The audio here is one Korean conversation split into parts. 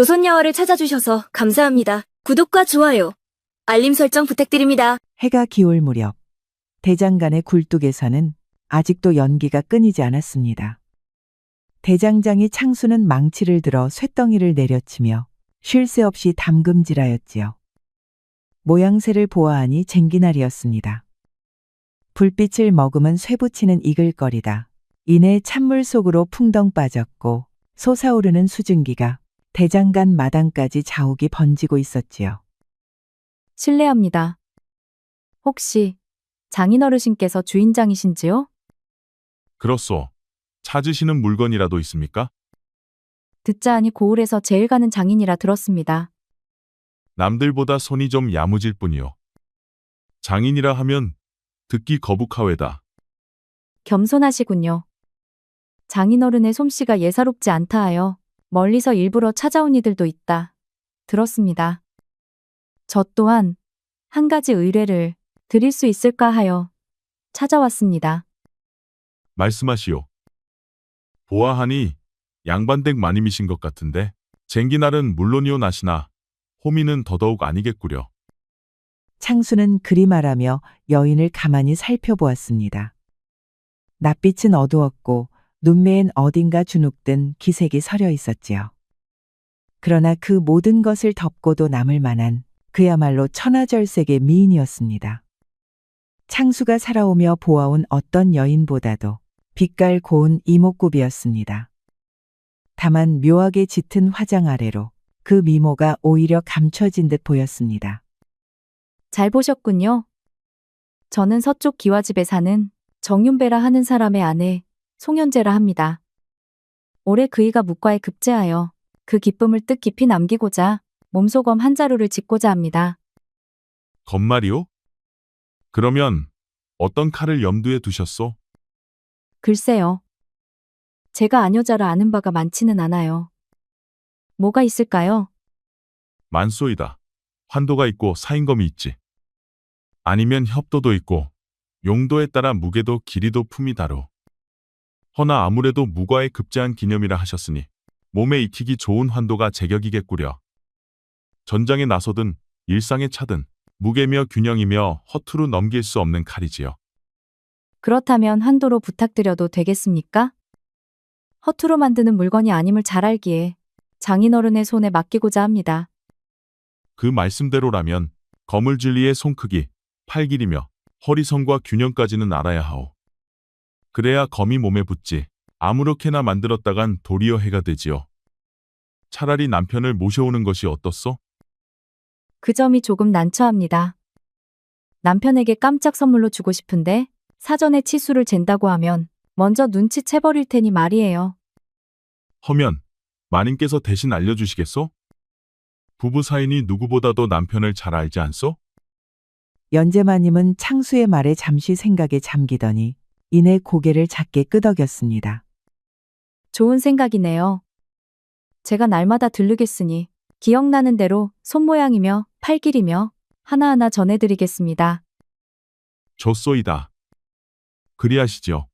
조선야화를 찾아주셔서 감사합니다. 구독과 좋아요, 알림 설정 부탁드립니다. 해가 기울 무렵 대장간의 굴뚝에서는 아직도 연기가 끊이지 않았습니다. 대장장이 창수는 망치를 들어 쇳덩이를 내려치며 쉴 새 없이 담금질하였지요. 모양새를 보아하니 쟁기날이었습니다. 불빛을 머금은 쇠붙이는 이글거리다. 이내 찬물 속으로 풍덩 빠졌고 솟아오르는 수증기가 대장간 마당까지 자욱이 번지고 있었지요. 실례합니다. 혹시 장인어르신께서 주인장이신지요? 그렇소. 찾으시는 물건이라도 있습니까? 듣자 하니 고을에서 제일 가는 장인이라 들었습니다. 남들보다 손이 좀 야무질 뿐이요. 장인이라 하면 듣기 거북하외다. 겸손하시군요. 장인어른의 솜씨가 예사롭지 않다 하여 멀리서 일부러 찾아온 이들도 있다. 들었습니다. 저 또한 한 가지 의뢰를 드릴 수 있을까 하여 찾아왔습니다. 말씀하시오. 보아하니 양반댁 마님이신 것 같은데 쟁기날은 물론이오 나시나 호미는 더더욱 아니겠구려. 창수는 그리 말하며 여인을 가만히 살펴보았습니다. 낯빛은 어두웠고 눈매엔 어딘가 주눅든 기색이 서려 있었지요. 그러나 그 모든 것을 덮고도 남을 만한 그야말로 천하절색의 미인이었습니다. 창수가 살아오며 보아온 어떤 여인보다도 빛깔 고운 이목구비였습니다. 다만 묘하게 짙은 화장 아래로 그 미모가 오히려 감춰진 듯 보였습니다. 잘 보셨군요. 저는 서쪽 기와집에 사는 정윤배라 하는 사람의 아내 송현재라 합니다. 올해 그이가 묵과에 급제하여 그 기쁨을 뜻깊이 남기고자 몸소검 한 자루를 짓고자 합니다. 겁말이오? 그러면 어떤 칼을 염두에 두셨소? 글쎄요. 제가 아녀자라 아는 바가 많지는 않아요. 뭐가 있을까요? 만쏘이다. 환도가 있고 사인검이 있지. 아니면 협도도 있고 용도에 따라 무게도 길이도 품이 다르. 허나 아무래도 무과에 급제한 기념이라 하셨으니 몸에 익히기 좋은 환도가 제격이겠구려. 전장에 나서든 일상에 차든 무게며 균형이며 허투루 넘길 수 없는 칼이지요. 그렇다면 한도로 부탁드려도 되겠습니까? 허투루 만드는 물건이 아님을 잘 알기에 장인어른의 손에 맡기고자 합니다. 그 말씀대로라면 거물줄리의 손 크기, 팔 길이며 허리선과 균형까지는 알아야 하오. 그래야 검이 몸에 붙지 아무렇게나 만들었다간 도리어 해가 되지요. 차라리 남편을 모셔오는 것이 어떻소? 그 점이 조금 난처합니다. 남편에게 깜짝 선물로 주고 싶은데 사전에 치수를 잰다고 하면 먼저 눈치채버릴 테니 말이에요. 허면 마님께서 대신 알려주시겠소? 부부 사이니 누구보다도 남편을 잘 알지 않소? 연재마님은 창수의 말에 잠시 생각에 잠기더니 이내 고개를 작게 끄덕였습니다. 좋은 생각이네요. 제가 날마다 들르겠으니 기억나는 대로 손 모양이며 팔 길이며 하나하나 전해드리겠습니다. 좋소이다. 그리하시지요.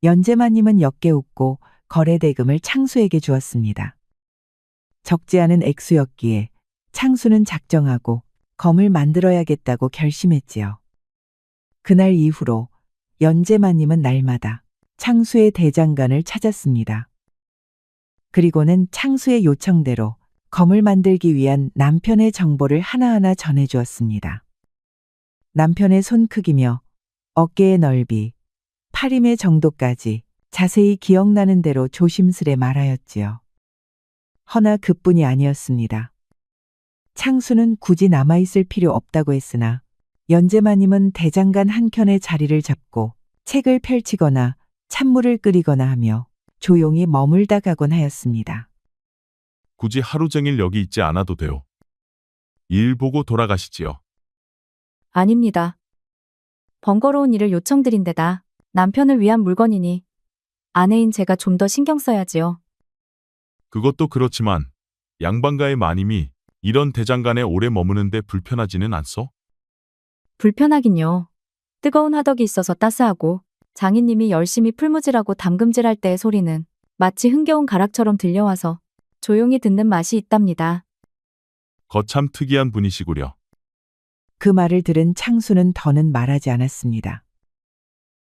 연재마님은 역게 웃고 거래대금을 창수에게 주었습니다. 적지 않은 액수였기에 창수는 작정하고 검을 만들어야겠다고 결심했지요. 그날 이후로 연재마님은 날마다 창수의 대장간을 찾았습니다. 그리고는 창수의 요청대로 검을 만들기 위한 남편의 정보를 하나하나 전해주었습니다. 남편의 손 크기며 어깨의 넓이, 팔힘의 정도까지 자세히 기억나는 대로 조심스레 말하였지요. 허나 그뿐이 아니었습니다. 창수는 굳이 남아있을 필요 없다고 했으나 연재마님은 대장간 한켠에 자리를 잡고 책을 펼치거나 찬물을 끓이거나 하며 조용히 머물다 가곤 하였습니다. 굳이 하루 종일 여기 있지 않아도 돼요. 일 보고 돌아가시지요. 아닙니다. 번거로운 일을 요청드린 데다 남편을 위한 물건이니 아내인 제가 좀 더 신경 써야지요. 그것도 그렇지만 양반가의 마님이 이런 대장간에 오래 머무는데 불편하지는 않소? 불편하긴요. 뜨거운 화덕이 있어서 따스하고 장인님이 열심히 풀무질하고 담금질할 때의 소리는 마치 흥겨운 가락처럼 들려와서 조용히 듣는 맛이 있답니다. 거참 특이한 분이시구려. 그 말을 들은 창수는 더는 말하지 않았습니다.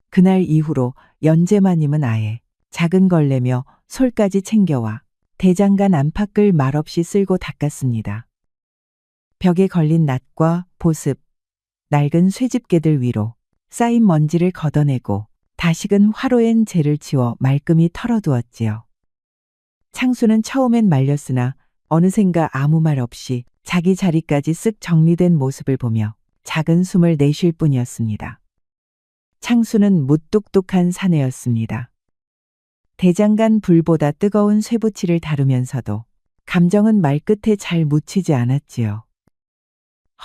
그날 이후로 연재마님은 아예 작은 걸레며 솔까지 챙겨와 대장간 안팎을 말없이 쓸고 닦았습니다. 벽에 걸린 낫과 보습, 낡은 쇠집게들 위로 쌓인 먼지를 걷어내고 다시금 화로엔 재를 치워 말끔히 털어두었지요. 창수는 처음엔 말렸으나 어느샌가 아무 말 없이 자기 자리까지 쓱 정리된 모습을 보며 작은 숨을 내쉴 뿐이었습니다. 창수는 무뚝뚝한 사내였습니다. 대장간 불보다 뜨거운 쇠붙이를 다루면서도 감정은 말끝에 잘 묻히지 않았지요.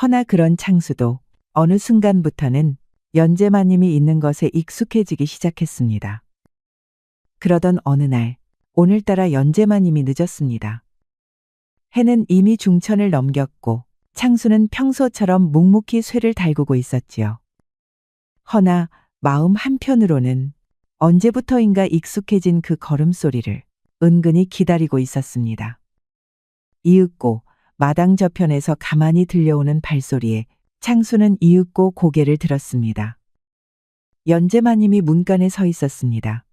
허나 그런 창수도 어느 순간부터는 연재마님이 있는 것에 익숙해지기 시작했습니다. 그러던 어느 날, 오늘따라 연재마님이 늦었습니다. 해는 이미 중천을 넘겼고 창수는 평소처럼 묵묵히 쇠를 달구고 있었지요. 허나 마음 한편으로는 언제부터인가 익숙해진 그 걸음소리를 은근히 기다리고 있었습니다. 이윽고 마당 저편에서 가만히 들려오는 발소리에 창수는 이윽고 고개를 들었습니다. 연재마님이 문간에 서 있었습니다.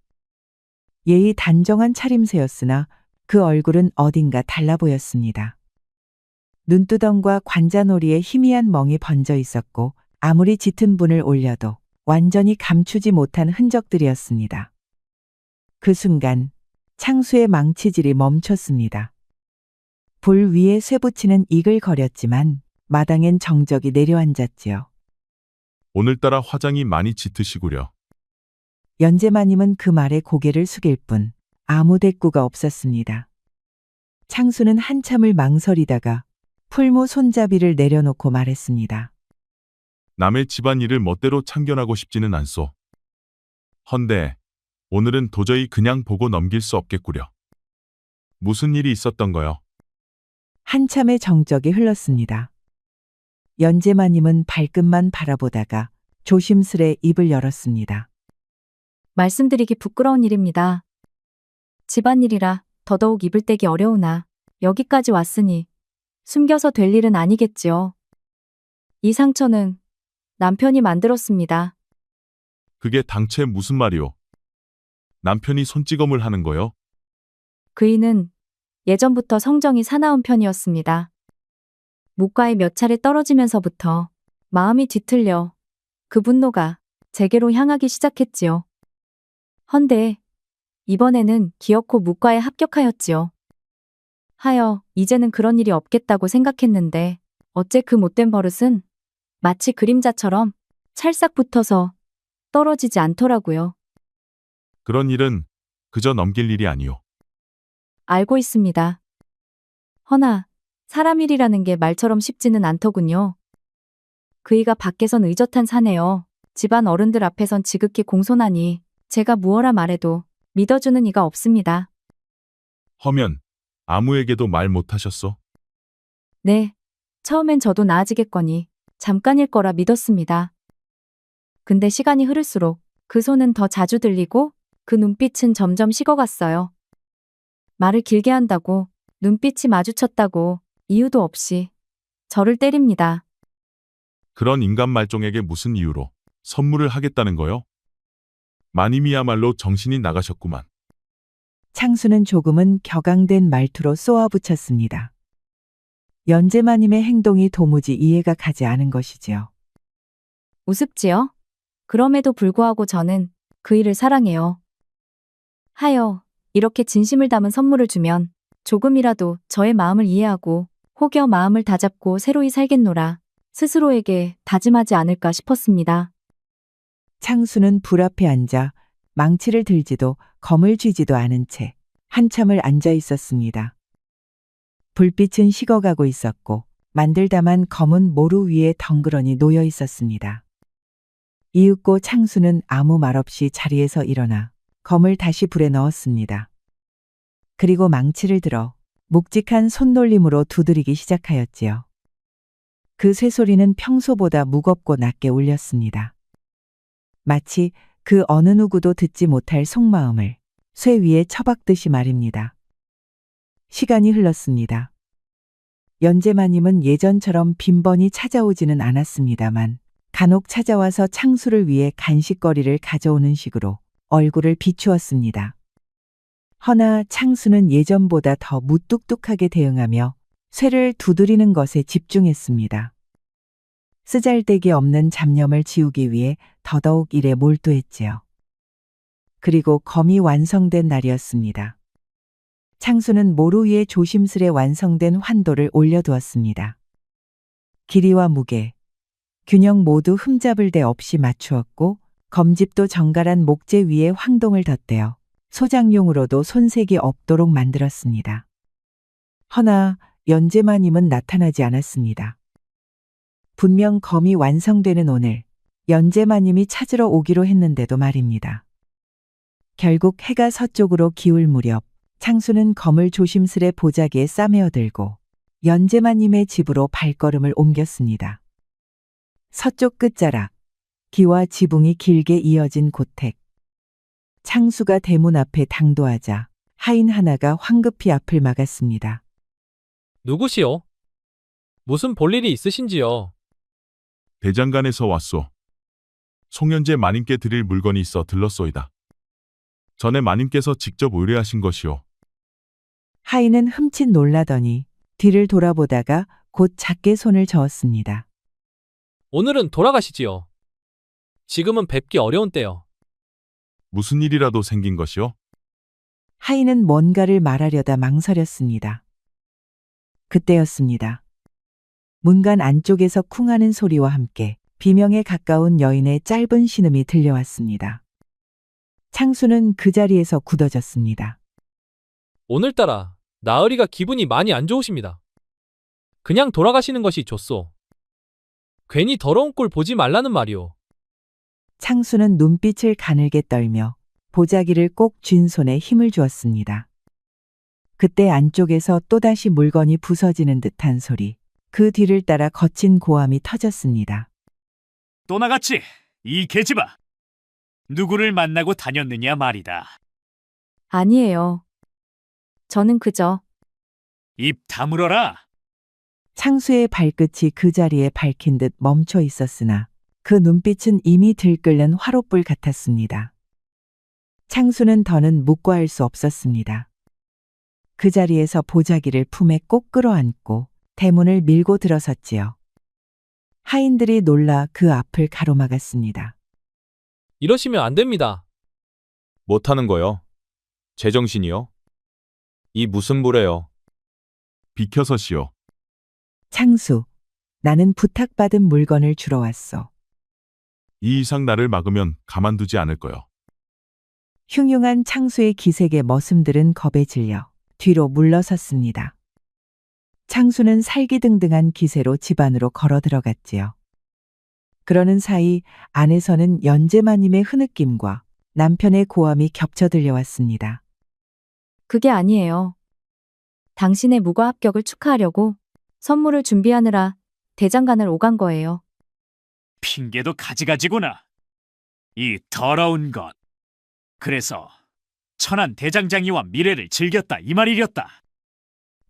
예의 단정한 차림새였으나 그 얼굴은 어딘가 달라 보였습니다. 눈두덩과 관자놀이에 희미한 멍이 번져 있었고 아무리 짙은 분을 올려도 완전히 감추지 못한 흔적들이었습니다. 그 순간 창수의 망치질이 멈췄습니다. 불 위에 쇠붙이는 이글거렸지만 마당엔 정적이 내려앉았지요. 오늘따라 화장이 많이 짙으시구려. 연재마님은 그 말에 고개를 숙일 뿐 아무 대꾸가 없었습니다. 창수는 한참을 망설이다가 풀무 손잡이를 내려놓고 말했습니다. 남의 집안일을 멋대로 참견하고 싶지는 않소. 헌데 오늘은 도저히 그냥 보고 넘길 수 없겠구려. 무슨 일이 있었던 거요? 한참의 정적이 흘렀습니다. 연재마님은 발끝만 바라보다가 조심스레 입을 열었습니다. 말씀드리기 부끄러운 일입니다. 집안일이라 더더욱 입을 떼기 어려우나 여기까지 왔으니 숨겨서 될 일은 아니겠지요. 이 상처는 남편이 만들었습니다. 그게 당최 무슨 말이오? 남편이 손찌검을 하는 거요? 그이는 예전부터 성정이 사나운 편이었습니다. 무과에 몇 차례 떨어지면서부터 마음이 뒤틀려 그 분노가 제게로 향하기 시작했지요. 헌데 이번에는 기어코 무과에 합격하였지요. 하여 이제는 그런 일이 없겠다고 생각했는데 어째 그 못된 버릇은 마치 그림자처럼 찰싹 붙어서 떨어지지 않더라고요. 그런 일은 그저 넘길 일이 아니오. 알고 있습니다. 허나 사람 일이라는 게 말처럼 쉽지는 않더군요. 그이가 밖에선 의젓한 사내여 집안 어른들 앞에선 지극히 공손하니 제가 무어라 말해도 믿어주는 이가 없습니다. 허면 아무에게도 말 못하셨소? 네, 처음엔 저도 나아지겠거니 잠깐일 거라 믿었습니다. 근데 시간이 흐를수록 그 손은 더 자주 들리고 그 눈빛은 점점 식어갔어요. 말을 길게 한다고 눈빛이 마주쳤다고 이유도 없이 저를 때립니다. 그런 인간 말종에게 무슨 이유로 선물을 하겠다는 거요? 마님이야말로 정신이 나가셨구만. 창수는 조금은 격앙된 말투로 쏘아붙였습니다. 연재마님의 행동이 도무지 이해가 가지 않은 것이지요. 우습지요? 그럼에도 불구하고 저는 그 일을 사랑해요. 하여 이렇게 진심을 담은 선물을 주면 조금이라도 저의 마음을 이해하고 혹여 마음을 다잡고 새로이 살겠노라 스스로에게 다짐하지 않을까 싶었습니다. 창수는 불 앞에 앉아 망치를 들지도 검을 쥐지도 않은 채 한참을 앉아 있었습니다. 불빛은 식어가고 있었고 만들다만 검은 모루 위에 덩그러니 놓여 있었습니다. 이윽고 창수는 아무 말 없이 자리에서 일어나 검을 다시 불에 넣었습니다. 그리고 망치를 들어 묵직한 손놀림으로 두드리기 시작하였지요. 그 쇠소리는 평소보다 무겁고 낮게 울렸습니다. 마치 그 어느 누구도 듣지 못할 속마음을 쇠 위에 처박듯이 말입니다. 시간이 흘렀습니다. 연제마님은 예전처럼 빈번히 찾아오지는 않았습니다만 간혹 찾아와서 창수를 위해 간식거리를 가져오는 식으로 얼굴을 비추었습니다. 허나 창수는 예전보다 더 무뚝뚝하게 대응하며 쇠를 두드리는 것에 집중했습니다. 쓰잘데기 없는 잡념을 지우기 위해 더더욱 일에 몰두했지요. 그리고 검이 완성된 날이었습니다. 창수는 모루 위에 조심스레 완성된 환도를 올려두었습니다. 길이와 무게, 균형 모두 흠잡을 데 없이 맞추었고 검집도 정갈한 목재 위에 황동을 덧대어 소장용으로도 손색이 없도록 만들었습니다. 허나 연제마님은 나타나지 않았습니다. 분명 검이 완성되는 오늘 연제마님이 찾으러 오기로 했는데도 말입니다. 결국 해가 서쪽으로 기울 무렵 창수는 검을 조심스레 보자기에 싸매어 들고 연제마님의 집으로 발걸음을 옮겼습니다. 서쪽 끝자락, 기와 지붕이 길게 이어진 고택. 창수가 대문 앞에 당도하자 하인 하나가 황급히 앞을 막았습니다. 누구시오? 무슨 볼일이 있으신지요? 대장간에서 왔소. 송현재 마님께 드릴 물건이 있어 들렀소이다. 전에 마님께서 직접 의뢰하신 것이오. 하인은 흠칫 놀라더니 뒤를 돌아보다가 곧 작게 손을 저었습니다. 오늘은 돌아가시지요. 지금은 뵙기 어려운 때요. 무슨 일이라도 생긴 것이오? 하인은 뭔가를 말하려다 망설였습니다. 그때였습니다. 문간 안쪽에서 쿵하는 소리와 함께 비명에 가까운 여인의 짧은 신음이 들려왔습니다. 창수는 그 자리에서 굳어졌습니다. 오늘따라 나으리가 기분이 많이 안 좋으십니다. 그냥 돌아가시는 것이 좋소. 괜히 더러운 꼴 보지 말라는 말이오. 창수는 눈빛을 가늘게 떨며 보자기를 꼭 쥔 손에 힘을 주었습니다. 그때 안쪽에서 또다시 물건이 부서지는 듯한 소리, 그 뒤를 따라 거친 고함이 터졌습니다. 또 나갔지? 이 계집아. 누구를 만나고 다녔느냐 말이다. 아니에요. 저는 그저 입 다물어라. 창수의 발끝이 그 자리에 밝힌 듯 멈춰 있었으나 그 눈빛은 이미 들끓는 화롯불 같았습니다. 창수는 더는 묵과할 수 없었습니다. 그 자리에서 보자기를 품에 꼭 끌어안고 대문을 밀고 들어섰지요. 하인들이 놀라 그 앞을 가로막았습니다. 이러시면 안 됩니다. 못하는 거요? 제정신이요? 이 무슨 부래요? 비켜서시오. 창수, 나는 부탁받은 물건을 주러 왔어. 이 이상 나를 막으면 가만두지 않을 거요. 흉흉한 창수의 기색에 머슴들은 겁에 질려 뒤로 물러섰습니다. 창수는 살기등등한 기세로 집 안으로 걸어 들어갔지요. 그러는 사이 안에서는 연제마님의 흐느낌과 남편의 고함이 겹쳐 들려왔습니다. 그게 아니에요. 당신의 무과 합격을 축하하려고 선물을 준비하느라 대장간을 오간 거예요. 핑계도 가지가지구나. 이 더러운 것. 그래서 천한 대장장이와 미래를 즐겼다 이 말이렸다.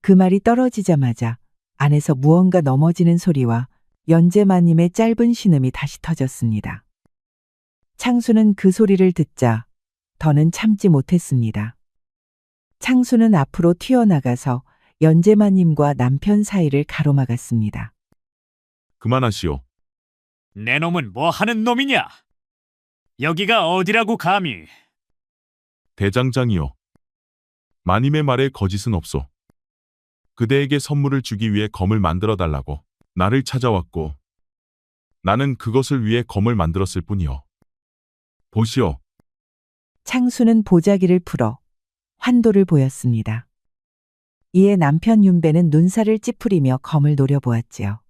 그 말이 떨어지자마자 안에서 무언가 넘어지는 소리와 연제마님의 짧은 신음이 다시 터졌습니다. 창수는 그 소리를 듣자 더는 참지 못했습니다. 창수는 앞으로 튀어나가서 연제마님과 남편 사이를 가로막았습니다. 그만하시오. 내 놈은 뭐 하는 놈이냐? 여기가 어디라고 감히? 대장장이요. 마님의 말에 거짓은 없소. 그대에게 선물을 주기 위해 검을 만들어 달라고 나를 찾아왔고 나는 그것을 위해 검을 만들었을 뿐이요. 보시오. 창수는 보자기를 풀어 환도를 보였습니다. 이에 남편 윤배는 눈살을 찌푸리며 검을 노려보았지요.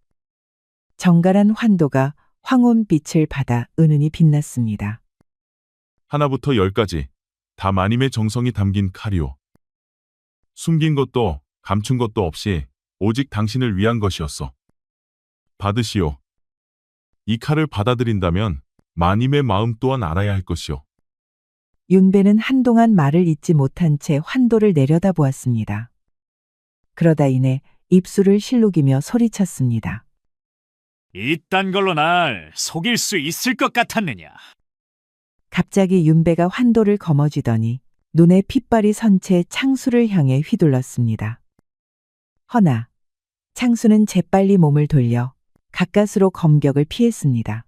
정갈한 환도가 황혼빛을 받아 은은히 빛났습니다. 하나부터 열까지 다 마님의 정성이 담긴 칼이오. 숨긴 것도 감춘 것도 없이 오직 당신을 위한 것이었어. 받으시오. 이 칼을 받아들인다면 마님의 마음 또한 알아야 할 것이오. 윤배는 한동안 말을 잇지 못한 채 환도를 내려다보았습니다. 그러다 이내 입술을 실룩이며 소리쳤습니다. 이딴 걸로 날 속일 수 있을 것 같았느냐? 갑자기 윤배가 환도를 거머쥐더니 눈에 핏발이 선 채 창수를 향해 휘둘렀습니다. 허나 창수는 재빨리 몸을 돌려 가까스로 검격을 피했습니다.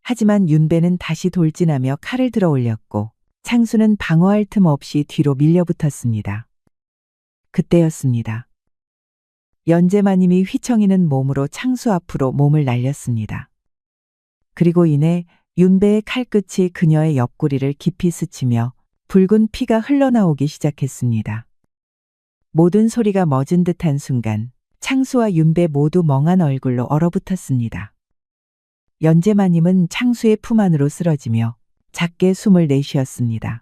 하지만 윤배는 다시 돌진하며 칼을 들어 올렸고 창수는 방어할 틈 없이 뒤로 밀려붙었습니다. 그때였습니다. 연제마님이 휘청이는 몸으로 창수 앞으로 몸을 날렸습니다. 그리고 이내 윤배의 칼끝이 그녀의 옆구리를 깊이 스치며 붉은 피가 흘러나오기 시작했습니다. 모든 소리가 멎은 듯한 순간 창수와 윤배 모두 멍한 얼굴로 얼어붙었습니다. 연제마님은 창수의 품 안으로 쓰러지며 작게 숨을 내쉬었습니다.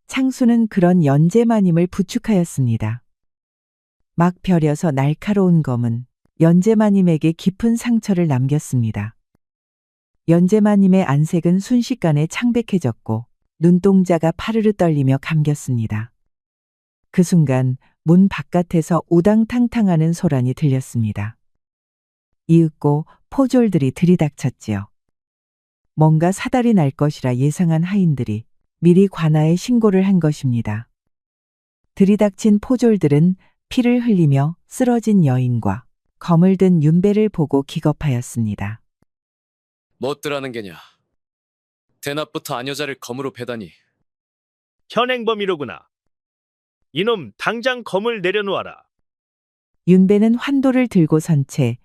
창수는 그런 연제마님을 부축하였습니다. 막 벼려서 날카로운 검은 연제마님에게 깊은 상처를 남겼습니다. 연제마님의 안색은 순식간에 창백해졌고 눈동자가 파르르 떨리며 감겼습니다. 그 순간 문 바깥에서 우당탕탕하는 소란이 들렸습니다. 이윽고 포졸들이 들이닥쳤지요. 뭔가 사달이 날 것이라 예상한 하인들이 미리 관아에 신고를 한 것입니다. 들이닥친 포졸들은 피를 흘리며 쓰러진 여인과 검을 든 윤배를 보고 기겁하였습니다. 뭣들하는 게냐? 대낮부터 아녀자를 검으로 패다니. 현행범이로구나. 이놈 당장 검을 내려놓아라. 윤배는 환도를 들고 선 채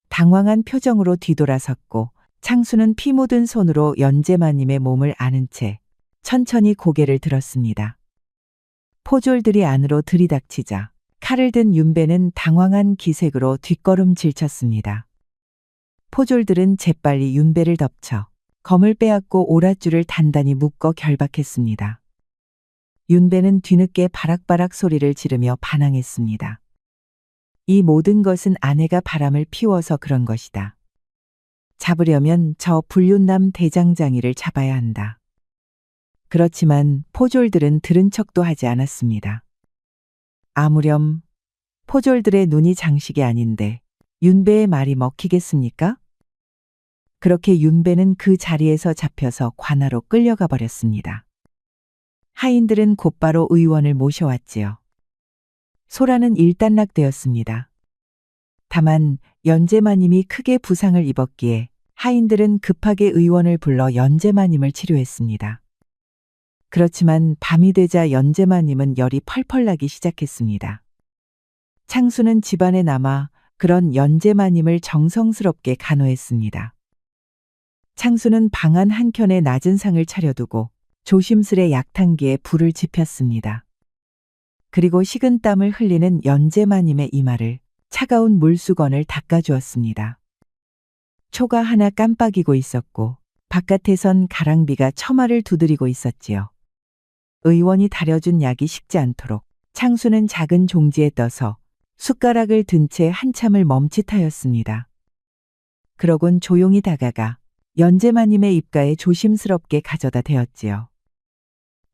당황한 표정으로 뒤돌아섰고 창수는 피 묻은 손으로 연제마님의 몸을 안은 채 천천히 고개를 들었습니다. 포졸들이 안으로 들이닥치자 칼을 든 윤배는 당황한 기색으로 뒷걸음질 쳤습니다. 포졸들은 재빨리 윤배를 덮쳐 검을 빼앗고 오랏줄을 단단히 묶어 결박했습니다. 윤배는 뒤늦게 바락바락 소리를 지르며 반항했습니다. 이 모든 것은 아내가 바람을 피워서 그런 것이다. 잡으려면 저 불륜남 대장장이를 잡아야 한다. 그렇지만 포졸들은 들은 척도 하지 않았습니다. 아무렴 포졸들의 눈이 장식이 아닌데 윤배의 말이 먹히겠습니까? 그렇게 윤배는 그 자리에서 잡혀서 관아로 끌려가 버렸습니다. 하인들은 곧바로 의원을 모셔왔지요. 소란은 일단락되었습니다. 다만 연제마님이 크게 부상을 입었기에 하인들은 급하게 의원을 불러 연제마님을 치료했습니다. 그렇지만 밤이 되자 연제마님은 열이 펄펄 나기 시작했습니다. 창수는 집안에 남아 그런 연제마님을 정성스럽게 간호했습니다. 창수는 방 안 한켠에 낮은 상을 차려두고 조심스레 약탕기에 불을 지폈습니다. 그리고 식은땀을 흘리는 연제마님의 이마를 차가운 물수건을 닦아주었습니다. 초가 하나 깜빡이고 있었고 바깥에선 가랑비가 처마를 두드리고 있었지요. 의원이 다려준 약이 식지 않도록 창수는 작은 종지에 떠서 숟가락을 든 채 한참을 멈칫하였습니다. 그러곤 조용히 다가가 연제마님의 입가에 조심스럽게 가져다 대었지요.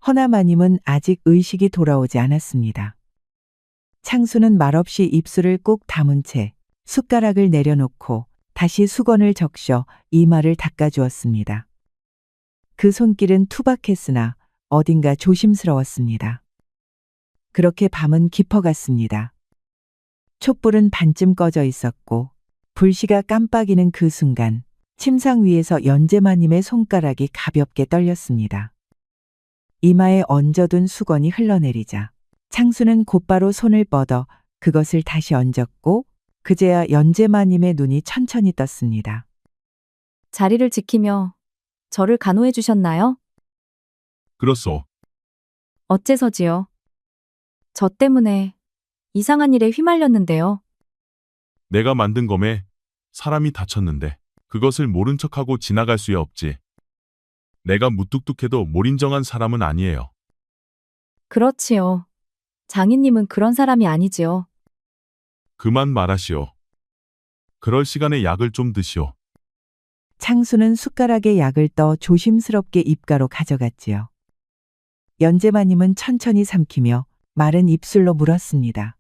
허나 마님은 아직 의식이 돌아오지 않았습니다. 창수는 말없이 입술을 꾹 다문 채 숟가락을 내려놓고 다시 수건을 적셔 이마를 닦아주었습니다. 그 손길은 투박했으나 어딘가 조심스러웠습니다. 그렇게 밤은 깊어갔습니다. 촛불은 반쯤 꺼져 있었고 불씨가 깜빡이는 그 순간 침상 위에서 연제마님의 손가락이 가볍게 떨렸습니다. 이마에 얹어둔 수건이 흘러내리자 창수는 곧바로 손을 뻗어 그것을 다시 얹었고 그제야 연제마님의 눈이 천천히 떴습니다. 자리를 지키며 저를 간호해 주셨나요? 그렇소. 어째서지요? 저 때문에 이상한 일에 휘말렸는데요. 내가 만든 검에 사람이 다쳤는데 그것을 모른 척하고 지나갈 수야 없지. 내가 무뚝뚝해도 몰인정한 사람은 아니에요. 그렇지요. 장인님은 그런 사람이 아니지요. 그만 말하시오. 그럴 시간에 약을 좀 드시오. 창수는 숟가락에 약을 떠 조심스럽게 입가로 가져갔지요. 연제마님은 천천히 삼키며 마른 입술로 물었습니다.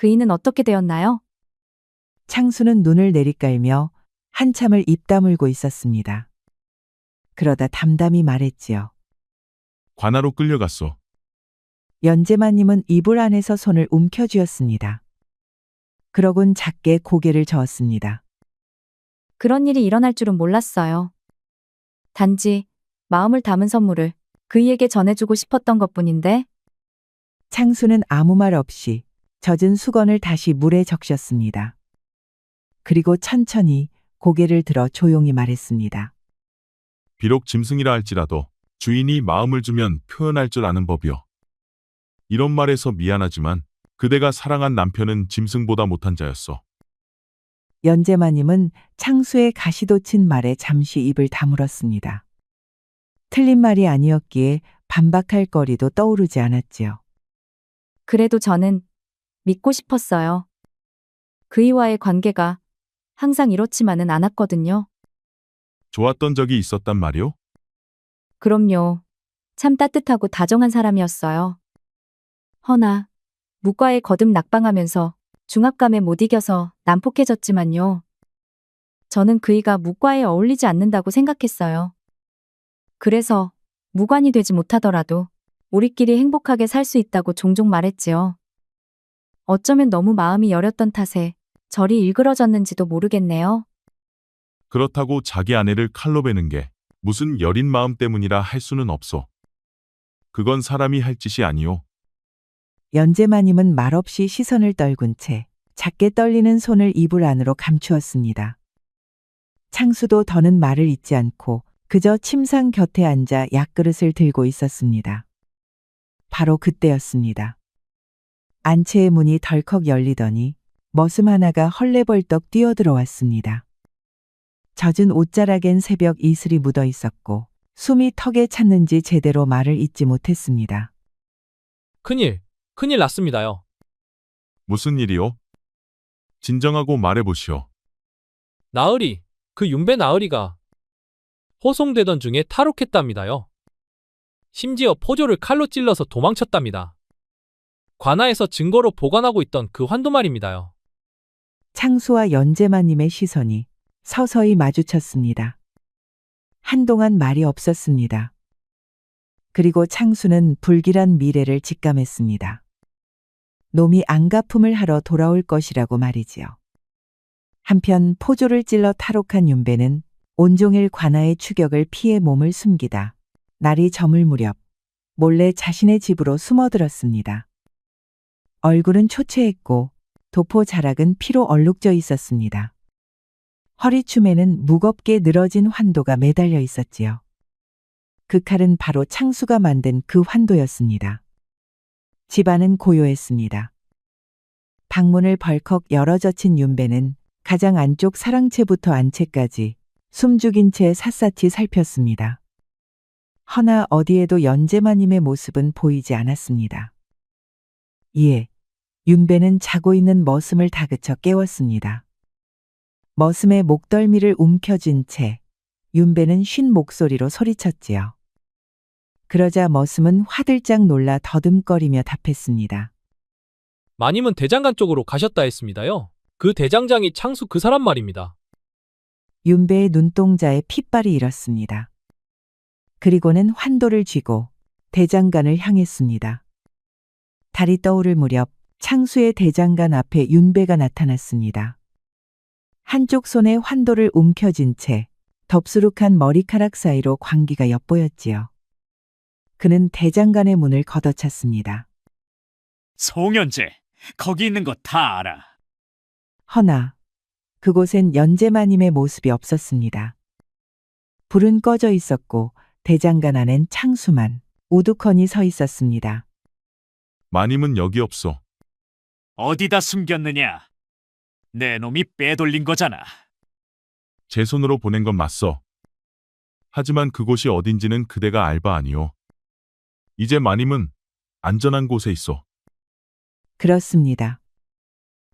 그이는 어떻게 되었나요? 창수는 눈을 내리깔며 한참을 입 다물고 있었습니다. 그러다 담담히 말했지요. 관아로 끌려갔소. 연재마님은 이불 안에서 손을 움켜쥐었습니다. 그러곤 작게 고개를 저었습니다. 그런 일이 일어날 줄은 몰랐어요. 단지 마음을 담은 선물을 그이에게 전해주고 싶었던 것뿐인데 창수는 아무 말 없이 젖은 수건을 다시 물에 적셨습니다. 그리고 천천히 고개를 들어 조용히 말했습니다. 비록 짐승이라 할지라도 주인이 마음을 주면 표현할 줄 아는 법이요. 이런 말에서 미안하지만 그대가 사랑한 남편은 짐승보다 못한 자였소. 연재마님은 창수의 가시돋친 말에 잠시 입을 다물었습니다. 틀린 말이 아니었기에 반박할 거리도 떠오르지 않았지요. 그래도 저는 믿고 싶었어요. 그이와의 관계가 항상 이렇지만은 않았거든요. 좋았던 적이 있었단 말이오? 그럼요. 참 따뜻하고 다정한 사람이었어요. 허나 무과에 거듭 낙방하면서 중압감에 못 이겨서 난폭해졌지만요. 저는 그이가 무과에 어울리지 않는다고 생각했어요. 그래서 무관이 되지 못하더라도 우리끼리 행복하게 살 수 있다고 종종 말했지요. 어쩌면 너무 마음이 여렸던 탓에 절이 일그러졌는지도 모르겠네요. 그렇다고 자기 아내를 칼로 베는 게 무슨 여린 마음 때문이라 할 수는 없소. 그건 사람이 할 짓이 아니오. 연재마님은 말없이 시선을 떨군 채 작게 떨리는 손을 이불 안으로 감추었습니다. 창수도 더는 말을 잇지 않고 그저 침상 곁에 앉아 약그릇을 들고 있었습니다. 바로 그때였습니다. 안채의 문이 덜컥 열리더니 머슴 하나가 헐레벌떡 뛰어들어왔습니다. 젖은 옷자락엔 새벽 이슬이 묻어 있었고 숨이 턱에 찼는지 제대로 말을 잇지 못했습니다. 큰일 났습니다요. 무슨 일이오? 진정하고 말해보시오. 나으리, 그 윤배 나으리가 호송되던 중에 탈옥했답니다요. 심지어 포조를 칼로 찔러서 도망쳤답니다. 관아에서 증거로 보관하고 있던 그 환도 말입니다요. 창수와 연재마님의 시선이 서서히 마주쳤습니다. 한동안 말이 없었습니다. 그리고 창수는 불길한 미래를 직감했습니다. 놈이 안가품을 하러 돌아올 것이라고 말이지요. 한편 포조를 찔러 탈옥한 윤배는 온종일 관아의 추격을 피해 몸을 숨기다 날이 저물 무렵 몰래 자신의 집으로 숨어들었습니다. 얼굴은 초췌했고 도포 자락은 피로 얼룩져 있었습니다. 허리춤에는 무겁게 늘어진 환도가 매달려 있었지요. 그 칼은 바로 창수가 만든 그 환도였습니다. 집안은 고요했습니다. 방문을 벌컥 열어 젖힌 윤배는 가장 안쪽 사랑채부터 안채까지 숨죽인 채 샅샅이 살폈습니다. 허나 어디에도 연재마님의 모습은 보이지 않았습니다. 이에 윤배는 자고 있는 머슴을 다그쳐 깨웠습니다. 머슴의 목덜미를 움켜쥔 채 윤배는 쉰 목소리로 소리쳤지요. 그러자 머슴은 화들짝 놀라 더듬거리며 답했습니다. 마님은 대장간 쪽으로 가셨다 했습니다요. 그 대장장이 창수 그 사람 말입니다. 윤배의 눈동자에 핏발이 일었습니다. 그리고는 환도를 쥐고 대장간을 향했습니다. 달이 떠오를 무렵 창수의 대장간 앞에 윤배가 나타났습니다. 한쪽 손에 환도를 움켜쥔 채 덥수룩한 머리카락 사이로 광기가 엿보였지요. 그는 대장간의 문을 걷어찼습니다. 송현재, 거기 있는 거 다 알아. 허나 그곳엔 연재마님의 모습이 없었습니다. 불은 꺼져 있었고 대장간 안엔 창수만 우두커니 서 있었습니다. 마님은 여기 없소. 어디다 숨겼느냐? 내 놈이 빼돌린 거잖아. 제 손으로 보낸 건 맞소. 하지만 그곳이 어딘지는 그대가 알 바 아니오. 이제 마님은 안전한 곳에 있어. 그렇습니다.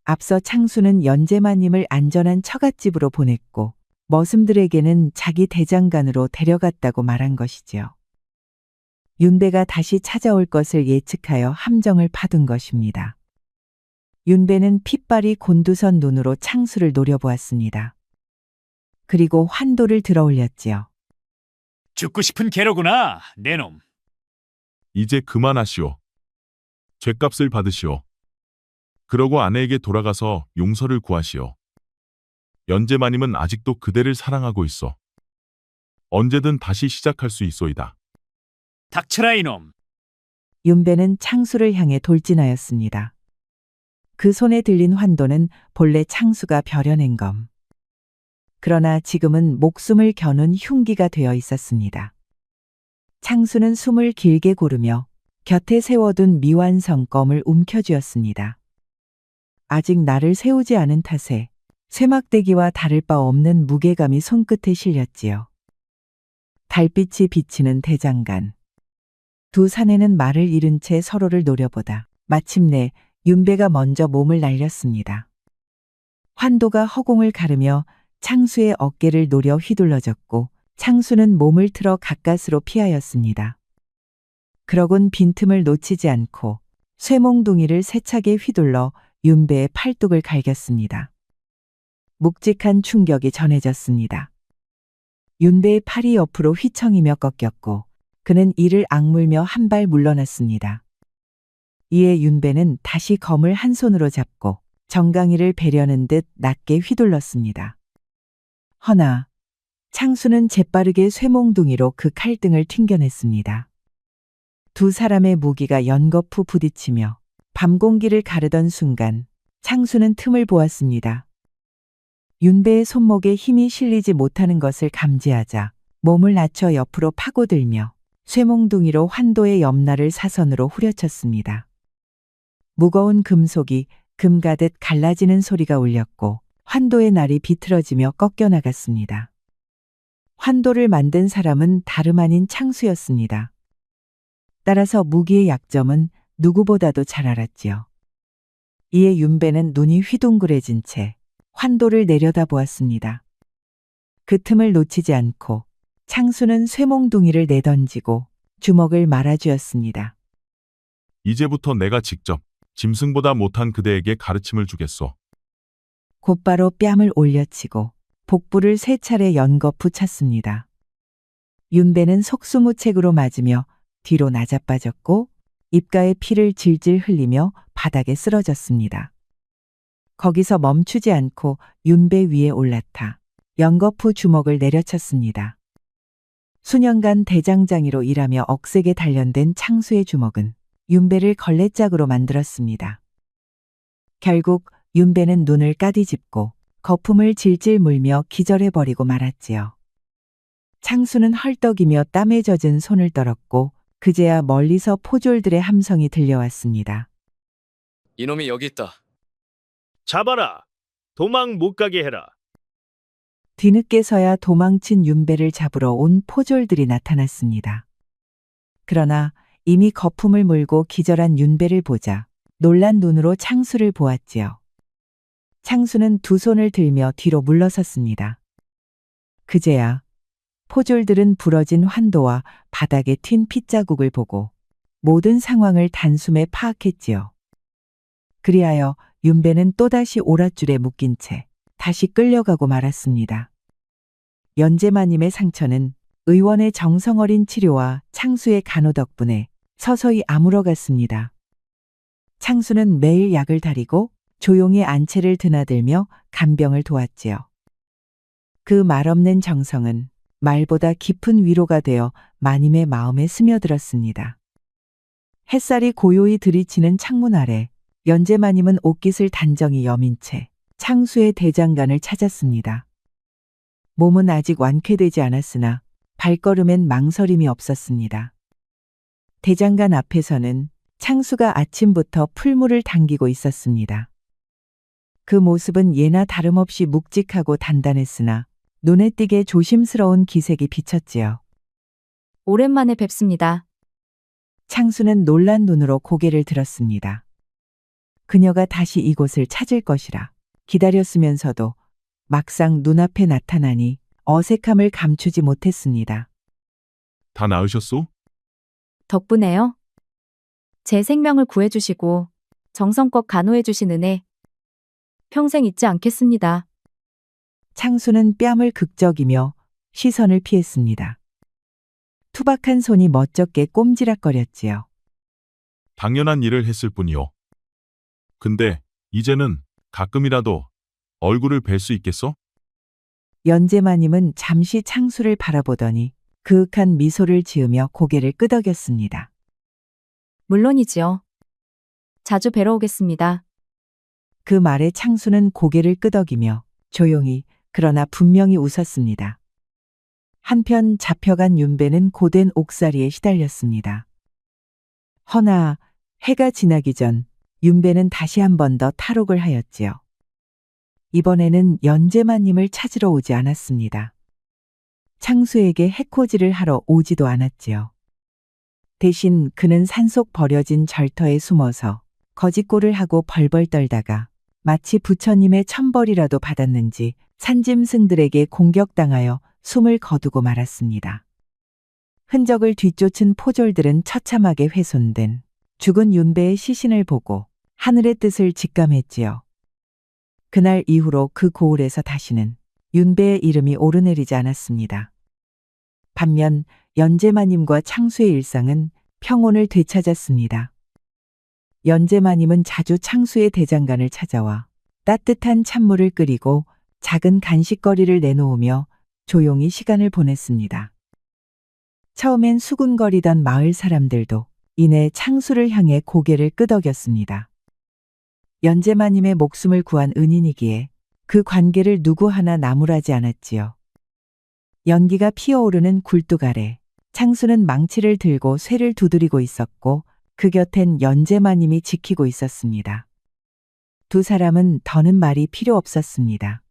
앞서 창수는 연재마님을 안전한 처갓집으로 보냈고 머슴들에게는 자기 대장간으로 데려갔다고 말한 것이지요. 윤배가 다시 찾아올 것을 예측하여 함정을 파둔 것입니다. 윤배는 핏발이 곤두선 눈으로 창수를 노려보았습니다. 그리고 환도를 들어 올렸지요. 죽고 싶은 개로구나, 내 놈. 이제 그만하시오. 죗값을 받으시오. 그러고 아내에게 돌아가서 용서를 구하시오. 연재마님은 아직도 그대를 사랑하고 있어. 언제든 다시 시작할 수 있소이다. 닥쳐라, 이놈. 윤배는 창수를 향해 돌진하였습니다. 그 손에 들린 환도는 본래 창수가 벼려낸 검. 그러나 지금은 목숨을 겨눈 흉기가 되어 있었습니다. 창수는 숨을 길게 고르며 곁에 세워둔 미완성 검을 움켜쥐었습니다. 아직 나를 세우지 않은 탓에 쇠막대기와 다를 바 없는 무게감이 손끝에 실렸지요. 달빛이 비치는 대장간. 두 사내는 말을 잃은 채 서로를 노려보다 마침내 윤배가 먼저 몸을 날렸습니다. 환도가 허공을 가르며 창수의 어깨를 노려 휘둘러졌고 창수는 몸을 틀어 가까스로 피하였습니다. 그러곤 빈틈을 놓치지 않고 쇠몽둥이를 세차게 휘둘러 윤배의 팔뚝을 갈겼습니다. 묵직한 충격이 전해졌습니다. 윤배의 팔이 옆으로 휘청이며 꺾였고 그는 이를 악물며 한 발 물러났습니다. 이에 윤배는 다시 검을 한 손으로 잡고 정강이를 베려는 듯 낮게 휘둘렀습니다. 허나 창수는 재빠르게 쇠몽둥이로 그 칼등을 튕겨냈습니다. 두 사람의 무기가 연거푸 부딪히며 밤 공기를 가르던 순간 창수는 틈을 보았습니다. 윤배의 손목에 힘이 실리지 못하는 것을 감지하자 몸을 낮춰 옆으로 파고들며 쇠몽둥이로 환도의 옆날을 사선으로 후려쳤습니다. 무거운 금속이 금 가듯 갈라지는 소리가 울렸고 환도의 날이 비틀어지며 꺾여 나갔습니다. 환도를 만든 사람은 다름 아닌 창수였습니다. 따라서 무기의 약점은 누구보다도 잘 알았지요. 이에 윤배는 눈이 휘둥그레진 채 환도를 내려다보았습니다. 그 틈을 놓치지 않고 창수는 쇠몽둥이를 내던지고 주먹을 말아주었습니다. 이제부터 내가 직접 짐승보다 못한 그대에게 가르침을 주겠소. 곧바로 뺨을 올려치고 복부를 세 차례 연거푸 찼습니다. 윤배는 속수무책으로 맞으며 뒤로 나자빠졌고 입가에 피를 질질 흘리며 바닥에 쓰러졌습니다. 거기서 멈추지 않고 윤배 위에 올라타 연거푸 주먹을 내려쳤습니다. 수년간 대장장이로 일하며 억세게 단련된 창수의 주먹은 윤배를 걸레짝으로 만들었습니다. 결국 윤배는 눈을 까디집고 거품을 질질 물며 기절해버리고 말았지요. 창수는 헐떡이며 땀에 젖은 손을 떨었고 그제야 멀리서 포졸들의 함성이 들려왔습니다. 이놈이 여기 있다. 잡아라. 도망 못 가게 해라. 뒤늦게서야 도망친 윤배를 잡으러 온 포졸들이 나타났습니다. 그러나 이미 거품을 물고 기절한 윤배를 보자 놀란 눈으로 창수를 보았지요. 창수는 두 손을 들며 뒤로 물러섰습니다. 그제야 포졸들은 부러진 환도와 바닥에 튄 핏자국을 보고 모든 상황을 단숨에 파악했지요. 그리하여 윤배는 또다시 오랏줄에 묶인 채 다시 끌려가고 말았습니다. 연재마님의 상처는 의원의 정성어린 치료와 창수의 간호 덕분에 서서히 아물어갔습니다. 창수는 매일 약을 다리고 조용히 안채를 드나들며 간병을 도왔지요. 그 말없는 정성은 말보다 깊은 위로가 되어 마님의 마음에 스며들었습니다. 햇살이 고요히 들이치는 창문 아래 연재마님은 옷깃을 단정히 여민 채 창수의 대장간을 찾았습니다. 몸은 아직 완쾌되지 않았으나 발걸음엔 망설임이 없었습니다. 대장간 앞에서는 창수가 아침부터 풀물을 당기고 있었습니다. 그 모습은 예나 다름없이 묵직하고 단단했으나 눈에 띄게 조심스러운 기색이 비쳤지요. 오랜만에 뵙습니다. 창수는 놀란 눈으로 고개를 들었습니다. 그녀가 다시 이곳을 찾을 것이라 기다렸으면서도 막상 눈앞에 나타나니 어색함을 감추지 못했습니다. 다 나으셨소? 덕분에요. 제 생명을 구해주시고 정성껏 간호해 주신 은혜 평생 잊지 않겠습니다. 창수는 뺨을 극적이며 시선을 피했습니다. 투박한 손이 멋쩍게 꼼지락거렸지요. 당연한 일을 했을 뿐이요. 근데 이제는 가끔이라도 얼굴을 뵐 수 있겠어? 연재마님은 잠시 창수를 바라보더니 그윽한 미소를 지으며 고개를 끄덕였습니다. 물론이지요. 자주 뵈러 오겠습니다. 그 말에 창수는 고개를 끄덕이며 조용히 그러나 분명히 웃었습니다. 한편 잡혀간 윤배는 고된 옥살이에 시달렸습니다. 허나 해가 지나기 전 윤배는 다시 한 번 더 탈옥을 하였지요. 이번에는 연재마님을 찾으러 오지 않았습니다. 창수에게 해코지를 하러 오지도 않았지요. 대신 그는 산속 버려진 절터에 숨어서 거짓골을 하고 벌벌 떨다가 마치 부처님의 천벌이라도 받았는지 산짐승들에게 공격당하여 숨을 거두고 말았습니다. 흔적을 뒤쫓은 포졸들은 처참하게 훼손된 죽은 윤배의 시신을 보고 하늘의 뜻을 직감했지요. 그날 이후로 그 고을에서 다시는 윤배의 이름이 오르내리지 않았습니다. 반면 연재마님과 창수의 일상은 평온을 되찾았습니다. 연재마님은 자주 창수의 대장간을 찾아와 따뜻한 찬물을 끓이고 작은 간식거리를 내놓으며 조용히 시간을 보냈습니다. 처음엔 수군거리던 마을 사람들도 이내 창수를 향해 고개를 끄덕였습니다. 연재마님의 목숨을 구한 은인이기에 그 관계를 누구 하나 나무라지 않았지요. 연기가 피어오르는 굴뚝 아래 창수는 망치를 들고 쇠를 두드리고 있었고 그 곁엔 연재마님이 지키고 있었습니다. 두 사람은 더는 말이 필요 없었습니다.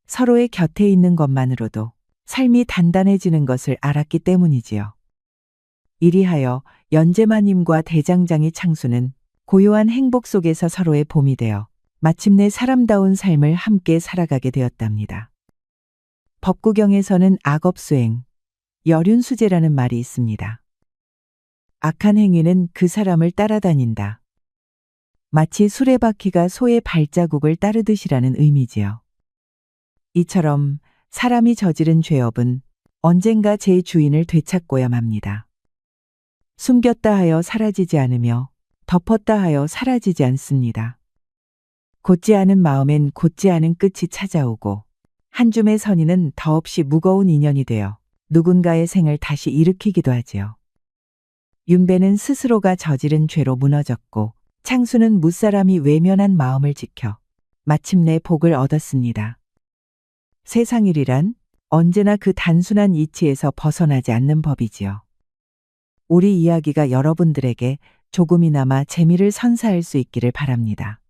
서로의 곁에 있는 것만으로도 삶이 단단해지는 것을 알았기 때문이지요. 이리하여 연재마님과 대장장이 창수는 고요한 행복 속에서 서로의 봄이 되어 마침내 사람다운 삶을 함께 살아가게 되었답니다. 법구경에서는 악업수행, 열윤수재라는 말이 있습니다. 악한 행위는 그 사람을 따라다닌다. 마치 수레바퀴가 소의 발자국을 따르듯이라는 의미지요. 이처럼 사람이 저지른 죄업은 언젠가 제 주인을 되찾고야 맙니다. 숨겼다 하여 사라지지 않으며 덮었다 하여 사라지지 않습니다. 곧지 않은 마음엔 곧지 않은 끝이 찾아오고 한 줌의 선인은 더없이 무거운 인연이 되어 누군가의 생을 다시 일으키기도 하지요. 윤배는 스스로가 저지른 죄로 무너졌고 창수는 무사람이 외면한 마음을 지켜 마침내 복을 얻었습니다. 세상일이란 언제나 그 단순한 이치에서 벗어나지 않는 법이지요. 우리 이야기가 여러분들에게 조금이나마 재미를 선사할 수 있기를 바랍니다.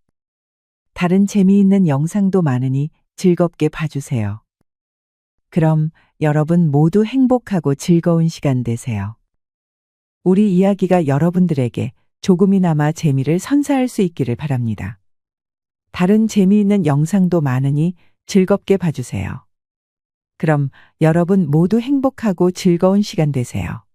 다른 재미있는 영상도 많으니 즐겁게 봐주세요. 그럼 여러분 모두 행복하고 즐거운 시간 되세요. 우리 이야기가 여러분들에게 조금이나마 재미를 선사할 수 있기를 바랍니다. 다른 재미있는 영상도 많으니 즐겁게 봐주세요. 그럼 여러분 모두 행복하고 즐거운 시간 되세요.